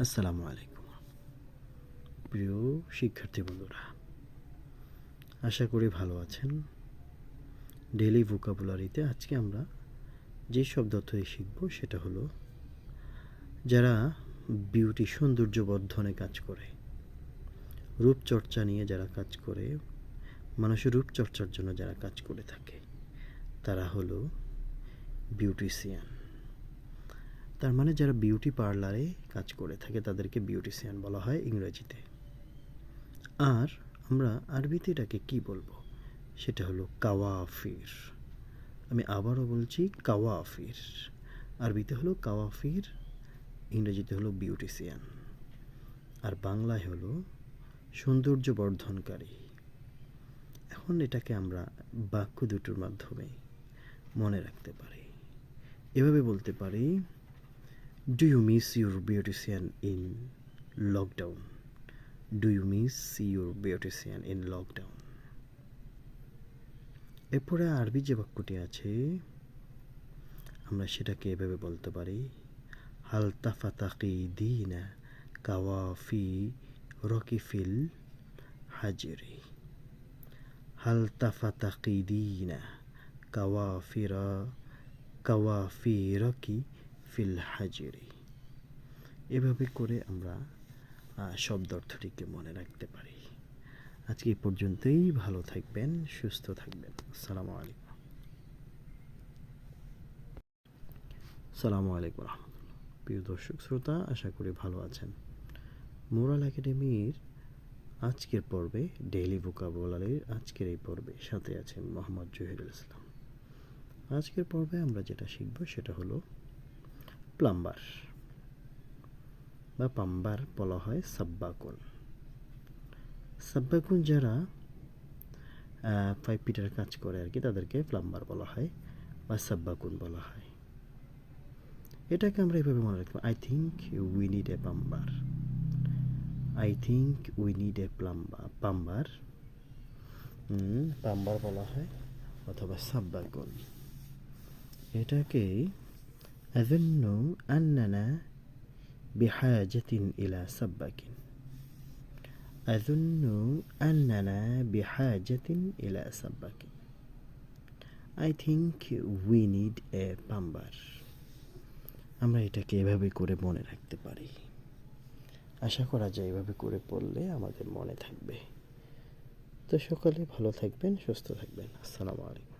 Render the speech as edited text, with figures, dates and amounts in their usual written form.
আসসালামু আলাইকুম প্রিয় শিক্ষার্থী বন্ধুরা, আশা করি ভালো আছেন। ডেইলি ভোকাবুলারিতে আজকে আমরা যে শব্দটি শিখব সেটা হলো যারা বিউটি সৌন্দর্য বর্ধনে কাজ করে, রূপচর্চা নিয়ে যারা কাজ করে, মানুষের রূপচর্চার জন্য যারা কাজ করে থাকে তারা হলো বিউটিশিয়ান। তার মানে যারা বিউটি পার্লারে কাজ করে থাকে তাদেরকে বিউটিশিয়ান বলা হয় ইংরেজিতে। আর আমরা আরবিতে এটাকে কী বলবো সেটা হলো কাওয়াফির। আমি আবারও বলছি কাওয়াফির। আরবিতে হলো কাওয়াফির, ইংরেজিতে হলো বিউটিশিয়ান, আর বাংলায় হলো সৌন্দর্য বর্ধনকারী। এখন এটাকে আমরা বাক্য দুটোর মাধ্যমে মনে রাখতে পারি। এভাবে বলতে পারি, do you miss your beautician in lockdown? Do you miss your beautician in lockdown? এরপরে আরবি যে বাক্যটি আছে আমরা সেটাকে এভাবে বলতে পারি, হাল তাফাতাকিদিনা কাওয়াফি রকিফিল হাজিরি। হাল তাফাতাকিদিনা কাওয়াফি রকি ফিল হাজিরি। এভাবে করে আমরা শব্দ অর্থটিকে মনে রাখতে পারি। আজকে এই পর্যন্তই। ভালো থাকবেন, সুস্থ থাকবেন। আসসালামু আলাইকুম। আসসালামু আলাইকুম রহমতুল্লাহ। প্রিয় দর্শক শ্রোতা, আশা করি ভালো আছেন। মোরাল একাডেমির আজকের পর্বে, ডেইলি ভোকাবুলারির আজকের এই পর্বে সাথে আছেন মোহাম্মদ জহিরুল ইসলাম। আজকের পর্বে আমরা যেটা শিখব সেটা হলো প্লাম্বার বা পাম্বার বলা হয় সাব্বাকুন। সাব্বাকুন যারা পাইপ পিটার কাজ করে আর কি, তাদেরকে প্লাম্বার বলা হয় বা সাব্বাকুন বলা হয়। এটাকে আমরা এভাবে মনে রাখবো, I think we need a plumber. I think we need a plumber বলা হয় অথবা সাব্বাকুন। এটাকে আযুন্নু আন্নানা বিহাজাতিন ইলা সাব্বাকিন। আযুন্নু আন্নানা বিহাজাতিন ইলা সাব্বাকিন। I think we need a plumber. আমরা এটাকে এভাবে করে মনে রাখতে পারি। আশা করা যায় এভাবে করে পড়লে আমাদের মনে থাকবে। তো সকলে ভালো থাকবেন, সুস্থ থাকবেন। আসসালামু আলাইকুম।